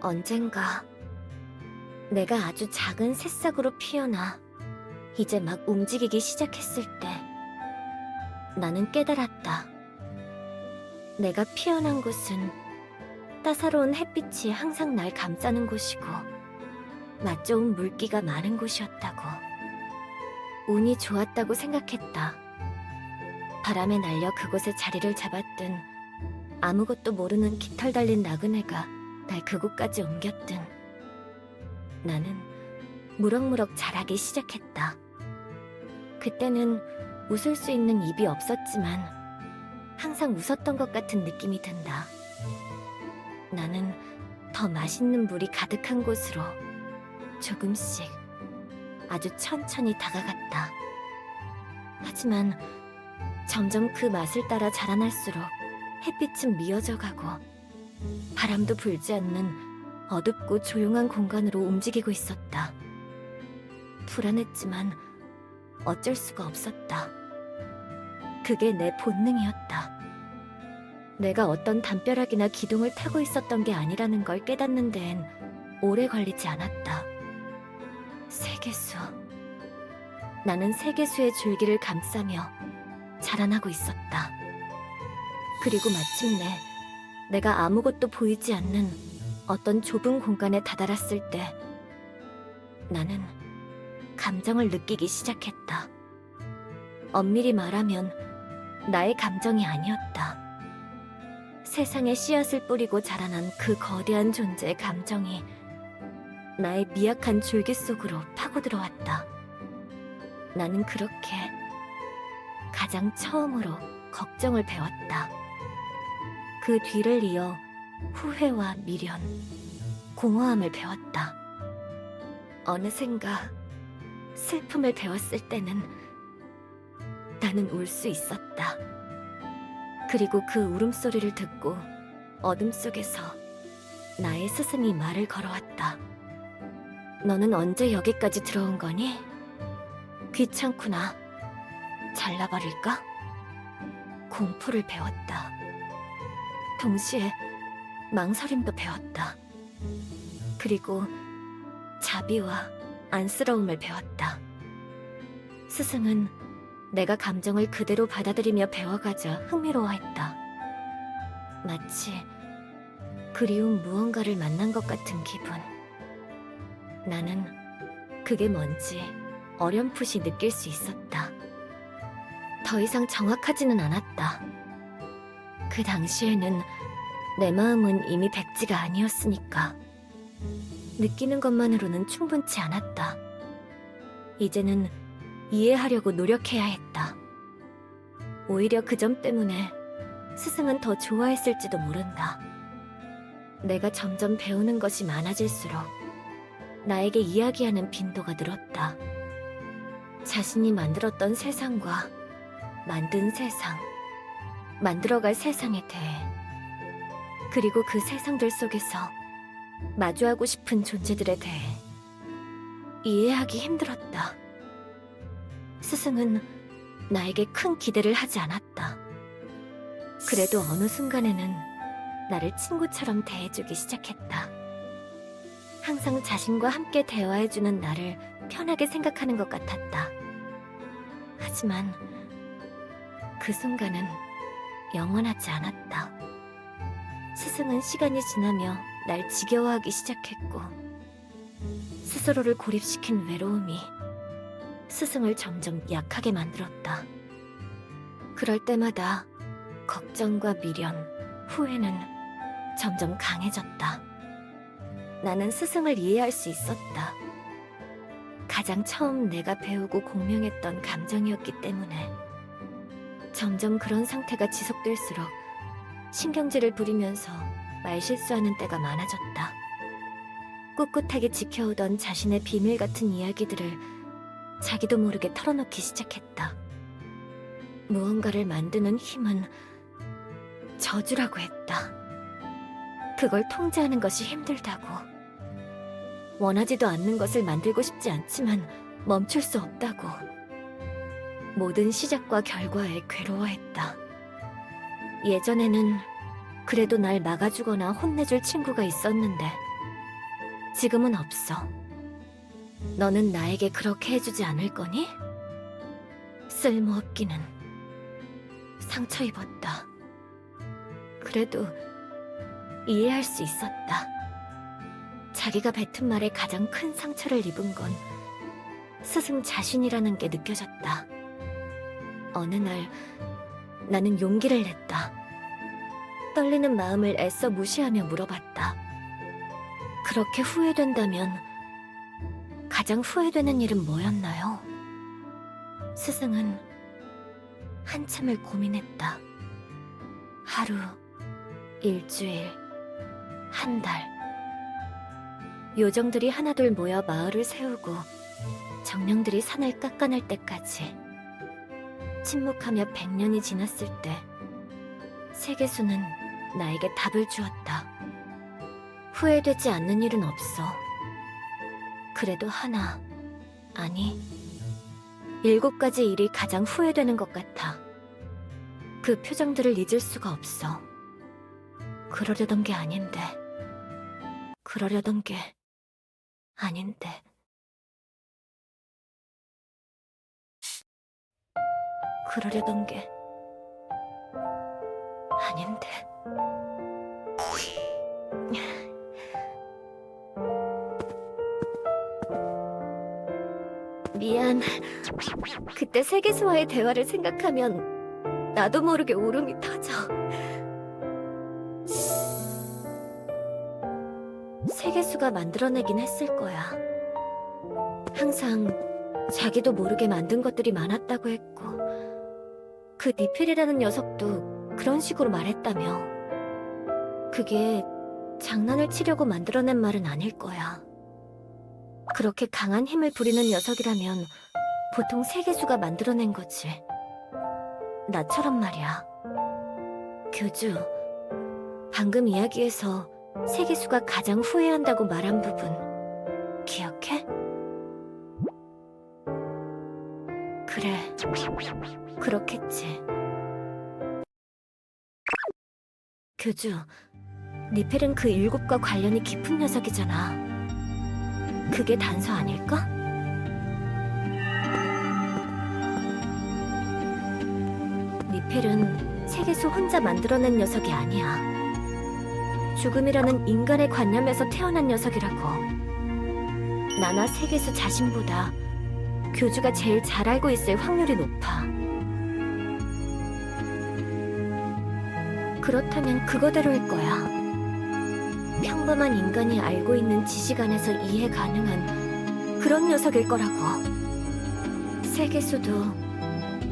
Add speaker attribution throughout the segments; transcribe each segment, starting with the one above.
Speaker 1: 언젠가 내가 아주 작은 새싹으로 피어나 이제 막 움직이기 시작했을 때 나는 깨달았다. 내가 피어난 곳은 따사로운 햇빛이 항상 날 감싸는 곳이고 맛 좋은 물기가 많은 곳이었다고. 운이 좋았다고 생각했다. 바람에 날려 그곳에 자리를 잡았든 아무것도 모르는 깃털 달린 나그네가 날 그곳까지 옮겼든 나는 무럭무럭 자라기 시작했다. 그때는 웃을 수 있는 입이 없었지만 항상 웃었던 것 같은 느낌이 든다. 나는 더 맛있는 물이 가득한 곳으로 조금씩 아주 천천히 다가갔다. 하지만 점점 그 맛을 따라 자라날수록 햇빛은 미어져 가고 바람도 불지 않는 어둡고 조용한 공간으로 움직이고 있었다. 불안했지만 어쩔 수가 없었다. 그게 내 본능이었다. 내가 어떤 담벼락이나 기둥을 타고 있었던 게 아니라는 걸 깨닫는 데엔 오래 걸리지 않았다. 세계수. 나는 세계수의 줄기를 감싸며 자라나고 있었다. 그리고 마침내 내가 아무것도 보이지 않는 어떤 좁은 공간에 다다랐을 때 나는 감정을 느끼기 시작했다. 엄밀히 말하면 나의 감정이 아니었다. 세상에 씨앗을 뿌리고 자라난 그 거대한 존재의 감정이 나의 미약한 줄기 속으로 파고들어왔다. 나는 그렇게 가장 처음으로 걱정을 배웠다. 그 뒤를 이어 후회와 미련, 공허함을 배웠다. 어느샌가 슬픔을 배웠을 때는 나는 울 수 있었다. 그리고 그 울음소리를 듣고 어둠 속에서 나의 스승이 말을 걸어왔다. 너는 언제 여기까지 들어온 거니? 귀찮구나. 잘라버릴까? 공포를 배웠다. 동시에 망설임도 배웠다. 그리고 자비와 안쓰러움을 배웠다. 스승은 내가 감정을 그대로 받아들이며 배워가자 흥미로워했다. 마치 그리운 무언가를 만난 것 같은 기분. 나는 그게 뭔지 어렴풋이 느낄 수 있었다. 더 이상 정확하지는 않았다. 그 당시에는 내 마음은 이미 백지가 아니었으니까. 느끼는 것만으로는 충분치 않았다. 이제는 이해하려고 노력해야 했다. 오히려 그 점 때문에 스승은 더 좋아했을지도 모른다. 내가 점점 배우는 것이 많아질수록 나에게 이야기하는 빈도가 늘었다. 자신이 만들었던 세상과 만든 세상, 만들어갈 세상에 대해, 그리고 그 세상들 속에서 마주하고 싶은 존재들에 대해 이해하기 힘들었다. 스승은 나에게 큰 기대를 하지 않았다. 그래도 어느 순간에는 나를 친구처럼 대해주기 시작했다. 항상 자신과 함께 대화해주는 나를 편하게 생각하는 것 같았다. 하지만 그 순간은 영원하지 않았다. 스승은 시간이 지나며 날 지겨워하기 시작했고 스스로를 고립시킨 외로움이 스승을 점점 약하게 만들었다. 그럴 때마다 걱정과 미련, 후회는 점점 강해졌다. 나는 스승을 이해할 수 있었다. 가장 처음 내가 배우고 공명했던 감정이었기 때문에. 점점 그런 상태가 지속될수록 신경질을 부리면서 말실수하는 때가 많아졌다. 꿋꿋하게 지켜오던 자신의 비밀 같은 이야기들을 자기도 모르게 털어놓기 시작했다. 무언가를 만드는 힘은 저주라고 했다. 그걸 통제하는 것이 힘들다고. 원하지도 않는 것을 만들고 싶지 않지만 멈출 수 없다고. 모든 시작과 결과에 괴로워했다. 예전에는 그래도 날 막아주거나 혼내줄 친구가 있었는데 지금은 없어. 너는 나에게 그렇게 해주지 않을 거니? 쓸모없기는. 상처 입었다. 그래도 이해할 수 있었다. 자기가 뱉은 말에 가장 큰 상처를 입은 건 스승 자신이라는 게 느껴졌다. 어느 날 나는 용기를 냈다. 떨리는 마음을 애써 무시하며 물어봤다. 그렇게 후회된다면 가장 후회되는 일은 뭐였나요? 스승은 한참을 고민했다. 하루, 일주일, 한 달. 요정들이 하나둘 모여 마을을 세우고 정령들이 산을 깎아낼 때까지 침묵하며 100년이 지났을 때 세계수는 나에게 답을 주었다. 후회되지 않는 일은 없어. 그래도 하나, 아니 7가지 일이 가장 후회되는 것 같아. 그 표정들을 잊을 수가 없어. 그러려던 게 아닌데. 그러려던 게 아닌데. 그러려던 게 아닌데. 미안. 그때 세계수와의 대화를 생각하면 나도 모르게 울음이 터져. 세계수가 만들어내긴 했을 거야. 항상 자기도 모르게 만든 것들이 많았다고 했고, 그 니필이라는 녀석도 그런 식으로 말했다며. 그게 장난을 치려고 만들어낸 말은 아닐 거야. 그렇게 강한 힘을 부리는 녀석이라면 보통 세계수가 만들어낸 거지. 나처럼 말이야. 교주, 방금 이야기에서 세계수가 가장 후회한다고 말한 부분 기억해? 그래, 그렇겠지. 교주, 니펠은 그 7과 관련이 깊은 녀석이잖아. 그게 단서 아닐까? 니펠은 세계수 혼자 만들어낸 녀석이 아니야. 죽음이라는 인간의 관념에서 태어난 녀석이라고. 나나 세계수 자신보다 교주가 제일 잘 알고 있을 확률이 높아. 그렇다면 그거대로일 거야. 평범한 인간이 알고 있는 지식 안에서 이해 가능한 그런 녀석일 거라고. 세계수도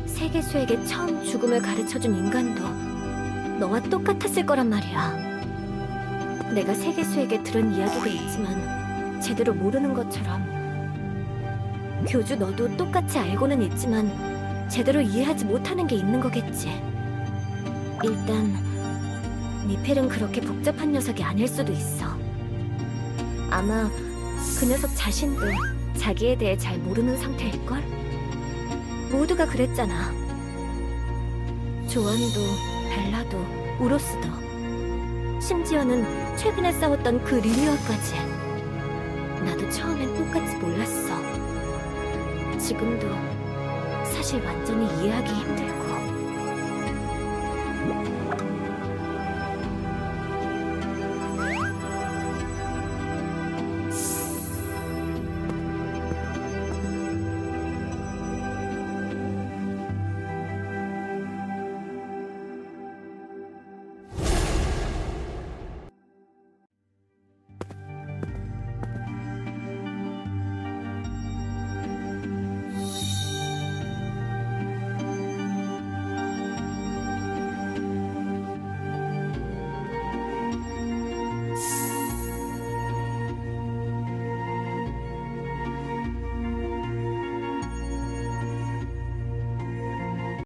Speaker 1: 세계수에게 처음 죽음을 가르쳐준 인간도 너와 똑같았을 거란 말이야. 내가 세계수에게 들은 이야기도 있지만 제대로 모르는 것처럼 교주 너도 똑같이 알고는 있지만 제대로 이해하지 못하는 게 있는 거겠지. 일단 니펠은 그렇게 복잡한 녀석이 아닐 수도 있어. 아마 그 녀석 자신도 자기에 대해 잘 모르는 상태일걸? 모두가 그랬잖아. 조안도, 벨라도, 우로스도, 심지어는 최근에 싸웠던 그 리리아까지. 나도 처음엔 똑같이 몰랐어. 지금도 사실 완전히 이해하기 힘들고.